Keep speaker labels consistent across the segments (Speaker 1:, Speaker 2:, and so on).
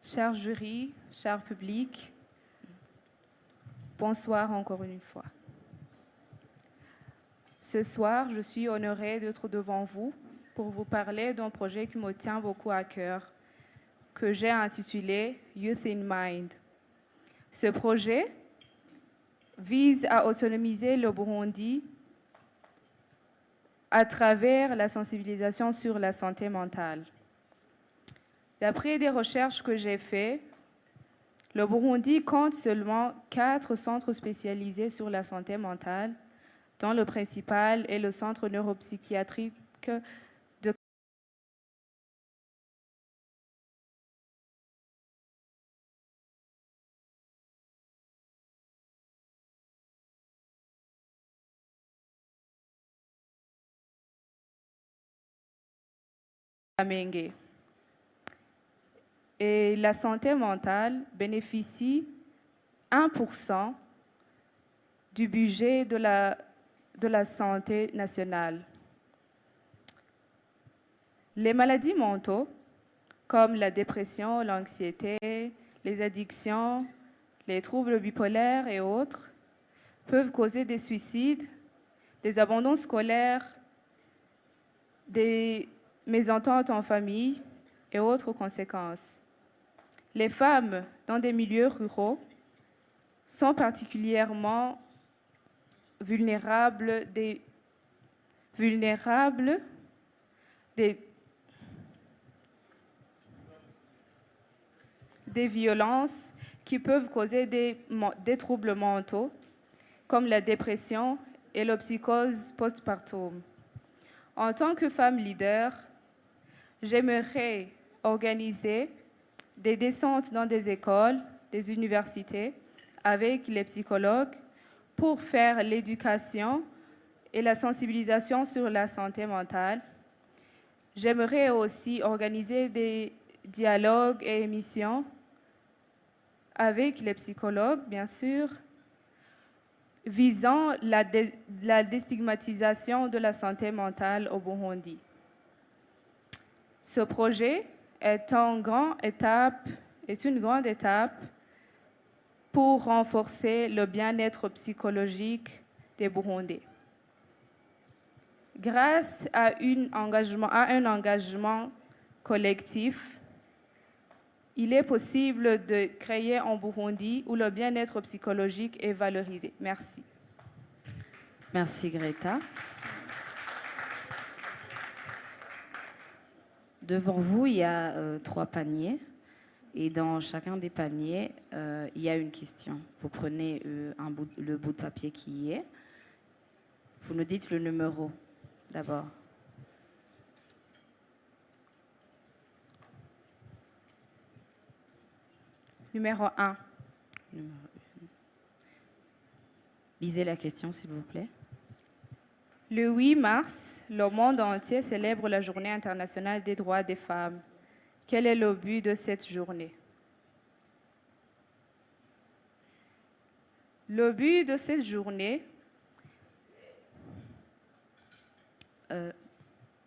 Speaker 1: Cher jury, cher public, bonsoir encore une fois. Ce soir, je suis honorée d'être devant vous pour vous parler d'un projet qui me tient beaucoup à cœur, que j'ai intitulé Youth in Mind. Ce projet vise à autonomiser le Burundi à travers la sensibilisation sur la santé mentale. D'après des recherches que j'ai faites, le Burundi compte seulement 4 centres spécialisés sur la santé mentale, dont le principal est le centre neuropsychiatrique de Kamenge. Et la santé mentale bénéficie 1% du budget de la santé nationale. Les maladies mentales, comme la dépression, l'anxiété, les addictions, les troubles bipolaires et autres, peuvent causer des suicides, des abandons scolaires, des mésententes en famille et autres conséquences. Les femmes dans des milieux ruraux sont particulièrement vulnérables des violences qui peuvent causer des troubles mentaux, comme la dépression et la psychose postpartum. En tant que femme leader, j'aimerais organiser des descentes dans des écoles, des universités, avec les psychologues, pour faire l'éducation et la sensibilisation sur la santé mentale. J'aimerais aussi organiser des dialogues et émissions avec les psychologues, bien sûr, visant la déstigmatisation de la santé mentale au Burundi. Ce projet est une grande étape pour renforcer le bien-être psychologique des Burundais. Grâce à un engagement collectif, il est possible de créer un Burundi où le bien-être psychologique est valorisé. Merci.
Speaker 2: Merci Greta. Devant vous, il y a 3 paniers. Et dans chacun des paniers, il y a une question. Vous prenez le bout de papier qui y est. Vous nous dites le numéro d'abord.
Speaker 1: Numéro 1.
Speaker 2: Lisez la question, s'il vous plaît.
Speaker 1: Le 8 mars, le monde entier célèbre la Journée internationale des droits des femmes. Quel est le but de cette journée? Le but de cette journée,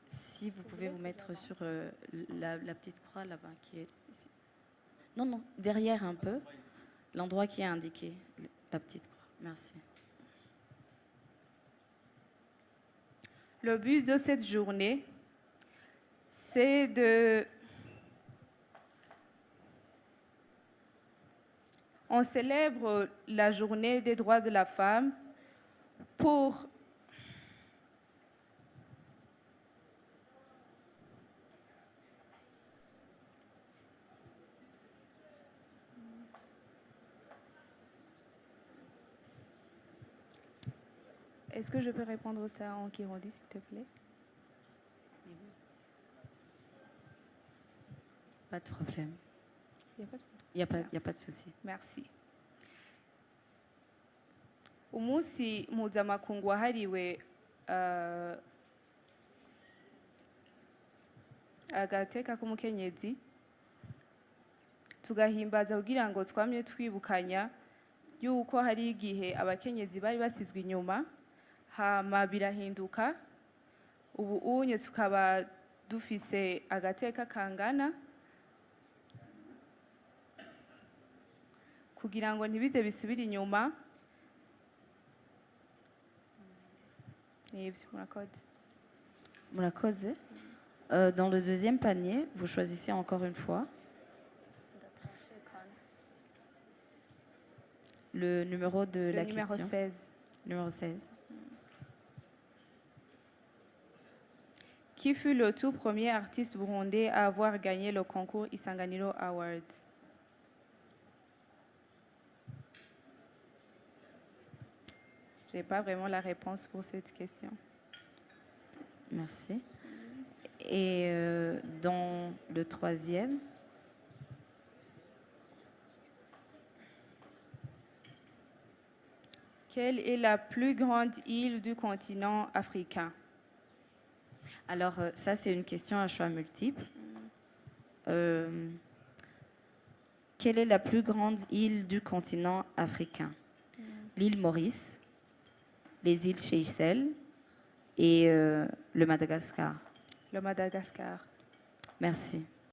Speaker 2: si vous pouvez vous mettre sur la petite croix là-bas qui est ici. Non, derrière un peu, l'endroit qui est indiqué, la petite croix. Merci.
Speaker 1: Le but de cette journée, c'est de... On célèbre la journée des droits de la femme pour Est-ce que je peux répondre ça en kirundi, s'il te plaît?
Speaker 2: Pas de problème.
Speaker 1: Il
Speaker 2: n'y a pas de souci.
Speaker 1: Merci. Umunsi mpuzamakungu wahariwe agateka k'umukenyezi tugahimbaza kugira ngo twamye twibukanya yuko hari igihe abakenyezi bari basizwe inyuma hama birahinduka ubu unye tukaba dufise agateka kangana kugira ngo ntibize bisubire inyuma. Nibyo, murakoze.
Speaker 2: Murakoze. Dans le deuxième panier, vous choisissez encore une fois le numéro de la
Speaker 1: numéro
Speaker 2: question.
Speaker 1: 16.
Speaker 2: Numéro 16.
Speaker 1: Qui fut le tout premier artiste burundais à avoir gagné le concours Isanganiro Award? Je n'ai pas vraiment la réponse pour cette question.
Speaker 2: Merci. Et dans le troisième,
Speaker 1: Quelle est la plus grande île du continent africain?
Speaker 2: alors ça c'est une question à choix multiple. Quelle est la plus grande île du continent africain? L'île Maurice, les îles Seychelles et le Madagascar.
Speaker 1: Le Madagascar.
Speaker 2: Merci.